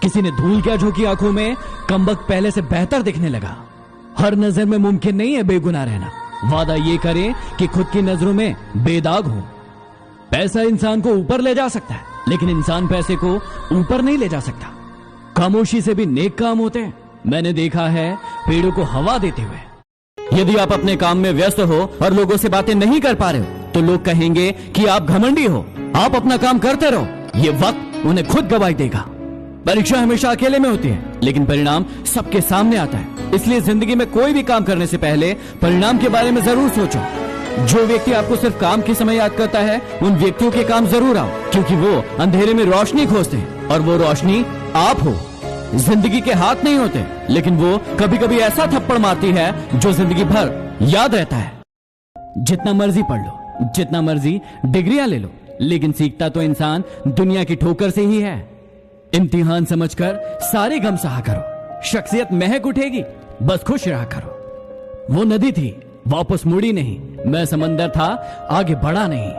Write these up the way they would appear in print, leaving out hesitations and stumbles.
किसी ने धूल क्या झोंकी आंखों में, कमबख्त पहले से बेहतर दिखने लगा। हर नजर में मुमकिन नहीं है बेगुनाह रहना। वादा ये करें कि खुद की नजरों में बेदाग हो। पैसा इंसान को ऊपर ले जा सकता है, लेकिन इंसान पैसे को ऊपर नहीं ले जा सकता। खामोशी से भी नेक काम होते हैं। मैंने देखा है पेड़ों को हवा देते हुए। यदि आप अपने काम में व्यस्त हो और लोगों से बातें नहीं कर पा रहे हो तो लोग कहेंगे कि आप घमंडी हो। आप अपना काम करते रहो, ये वक्त उन्हें खुद गवाही देगा। परीक्षा हमेशा अकेले में होती है, लेकिन परिणाम सबके सामने आता है। इसलिए जिंदगी में कोई भी काम करने से पहले परिणाम के बारे में जरूर सोचो। जो व्यक्ति आपको सिर्फ काम के समय याद करता है, उन व्यक्तियों के काम जरूर आओ, क्योंकि वो अंधेरे में रोशनी खोजते हैं और वो रोशनी आप हो। जिंदगी के हाथ नहीं होते, लेकिन वो कभी कभी ऐसा थप्पड़ मारती है जो जिंदगी भर याद रहता है। जितना मर्जी पढ़ लो, जितना मर्जी डिग्रियां ले लो, लेकिन सीखता तो इंसान दुनिया की ठोकर से ही है। इम्तिहान समझकर सारे गम सहा करो, शख्सियत महक उठेगी, बस खुश रहा करो। वो नदी थी, वापस मुड़ी नहीं। मैं समंदर था, आगे बढ़ा नहीं।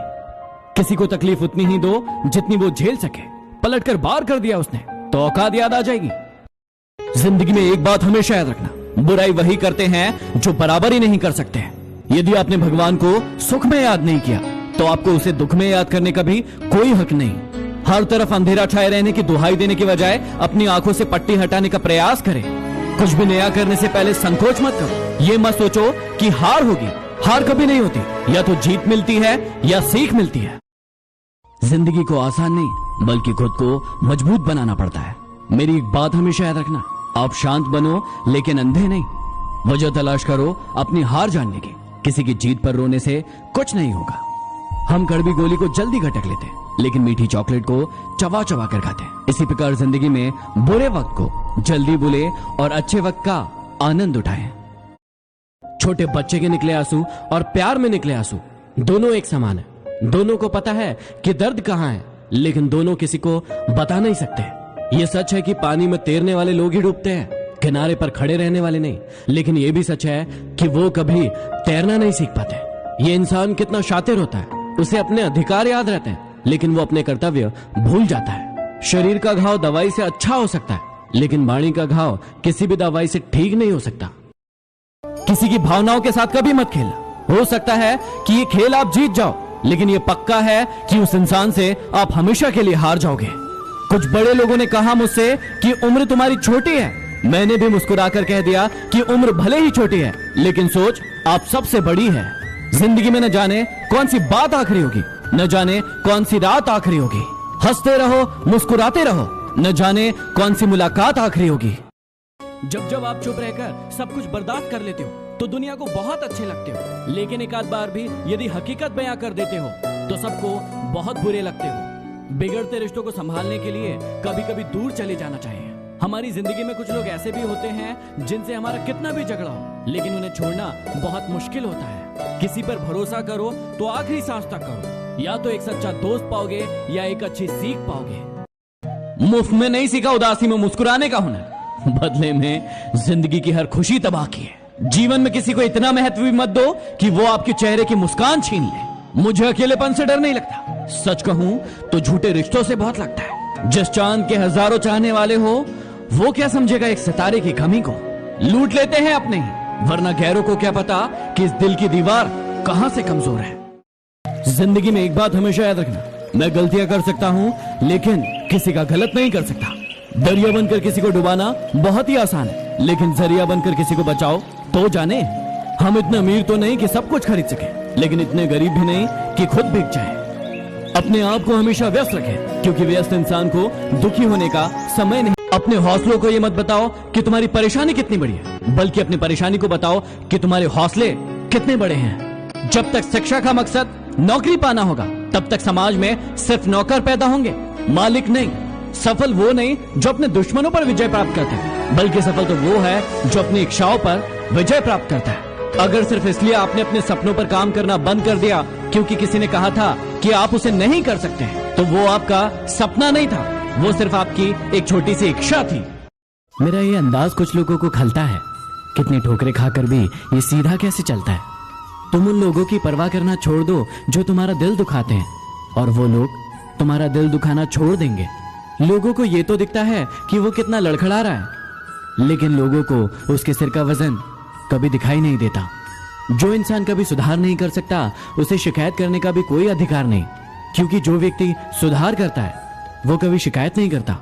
किसी को तकलीफ उतनी ही दो जितनी वो झेल सके। पलटकर बार कर दिया उसने तो औकात याद आ जाएगी। जिंदगी में एक बात हमेशा याद रखना, बुराई वही करते हैं जो बराबर ही नहीं कर सकते। यदि आपने भगवान को सुख में याद नहीं किया तो आपको उसे दुख में याद करने का भी कोई हक नहीं। हर तरफ अंधेरा छाए रहने की दुहाई देने के बजाय अपनी आंखों से पट्टी हटाने का प्रयास करें। कुछ भी नया करने से पहले संकोच मत करो। ये मत सोचो कि हार होगी। हार कभी नहीं होती, या तो जीत मिलती है या सीख मिलती है। जिंदगी को आसान नहीं बल्कि खुद को मजबूत बनाना पड़ता है। मेरी एक बात हमेशा याद रखना, आप शांत बनो लेकिन अंधे नहीं। वजह तलाश करो अपनी हार जानने की। किसी की जीत पर रोने से कुछ नहीं होगा। हम कड़वी गोली को जल्दी घटक लेते हैं, लेकिन मीठी चॉकलेट को चबा चबा कर खाते हैं। इसी प्रकार जिंदगी में बुरे वक्त को जल्दी भूले और अच्छे वक्त का आनंद उठाएं। छोटे बच्चे के निकले आंसू और प्यार में निकले आंसू दोनों एक समान है। दोनों को पता है कि दर्द कहां है, लेकिन दोनों किसी को बता नहीं सकते। ये सच है कि पानी में तैरने वाले लोग ही डूबते हैं, किनारे पर खड़े रहने वाले नहीं। लेकिन ये भी सच है कि वो कभी तैरना नहीं सीख पाते। ये इंसान कितना शातिर होता है, उसे अपने अधिकार याद रहते हैं, लेकिन वो अपने कर्तव्य भूल जाता है। शरीर का घाव दवाई से अच्छा हो सकता है, लेकिन वाणी का घाव किसी भी दवाई से ठीक नहीं हो सकता। किसी की भावनाओं के साथ कभी मत खेलना। हो सकता है कि ये खेल आप जीत जाओ, लेकिन ये पक्का है कि उस इंसान से आप हमेशा के लिए हार जाओगे। कुछ बड़े लोगों ने कहा मुझसे कि उम्र तुम्हारी छोटी है। मैंने भी मुस्कुराकर कह दिया कि उम्र भले ही छोटी है, लेकिन सोच आप सबसे बड़ी है। जिंदगी में न जाने कौन सी बात आखिरी होगी, न जाने कौन सी रात आखिरी होगी। हंसते रहो, मुस्कुराते रहो, न जाने कौन सी मुलाकात आखिरी होगी। जब जब आप चुप रहकर सब कुछ बर्दाश्त कर लेते हो तो दुनिया को बहुत अच्छे लगते हो, लेकिन एक आध बार भी यदि हकीकत बयां कर देते हो तो सबको बहुत बुरे लगते हो। बिगड़ते रिश्तों को संभालने के लिए कभी कभी दूर चले जाना चाहिए। हमारी जिंदगी में कुछ लोग ऐसे भी होते हैं जिनसे हमारा कितना भी झगड़ा हो, लेकिन उन्हें छोड़ना बहुत मुश्किल होता है। किसी पर भरोसा करो तो आखिरी सांस तक करो, या तो एक सच्चा दोस्त पाओगे या एक अच्छी सीख पाओगे। मुफ्त में नहीं सीखा उदासी में मुस्कुराने का हुनर, बदले में जिंदगी की हर खुशी तबाह की है। जीवन में किसी को इतना महत्व भी मत दो कि वो आपके चेहरे की मुस्कान छीन ले। मुझे अकेलेपन से डर नहीं लगता, सच कहूं तो झूठे रिश्तों से बहुत लगता है। जिस चांद के हजारों चाहने वाले हो वो क्या समझेगा एक सितारे की कमी को। लूट लेते हैं अपने ही, वरना गैरों को क्या पता कि इस दिल की दीवार कहां से कमजोर है। जिंदगी में एक बात हमेशा याद रखना, मैं गलतियां कर सकता हूं लेकिन किसी का गलत नहीं कर सकता। दरिया बनकर किसी को डुबाना बहुत ही आसान है, लेकिन जरिया बनकर किसी को बचाओ तो जाने। हम इतने अमीर तो नहीं कि सब कुछ खरीद सके, लेकिन इतने गरीब भी नहीं कि खुद बिक जाए। अपने आप को हमेशा व्यस्त रखें, क्योंकि व्यस्त इंसान को दुखी होने का समय नहीं। अपने हौसलों को ये मत बताओ कि तुम्हारी परेशानी कितनी बड़ी है, बल्कि अपनी परेशानी को बताओ कि तुम्हारे हौसले कितने बड़े हैं। जब तक शिक्षा का मकसद नौकरी पाना होगा, तब तक समाज में सिर्फ नौकर पैदा होंगे, मालिक नहीं। सफल वो नहीं जो अपने दुश्मनों पर विजय प्राप्त करता है, बल्कि सफल तो वो है जो अपनी इच्छाओं पर विजय प्राप्त करता है। अगर सिर्फ इसलिए आपने अपने सपनों पर काम करना बंद कर दिया क्योंकि किसी ने कहा था कि आप उसे नहीं कर सकते, तो वो आपका सपना नहीं था, वो सिर्फ आपकी एक छोटी सी इच्छा थी। मेरा ये अंदाज कुछ लोगों को खलता है, कितनी ठोकरें खाकर भी ये सीधा कैसे चलता है। तुम उन लोगों की परवाह करना छोड़ दो जो तुम्हारा दिल दुखाते हैं, और वो लोग तुम्हारा दिल दुखाना छोड़ देंगे। लोगों को ये तो दिखता है कि वो कितना लड़खड़ा रहा है, लेकिन लोगों को उसके सिर का वजन कभी दिखाई नहीं देता। जो इंसान कभी सुधार नहीं कर सकता, उसे शिकायत करने का भी कोई अधिकार नहीं, क्योंकि जो व्यक्ति सुधार करता है वो कभी शिकायत नहीं करता।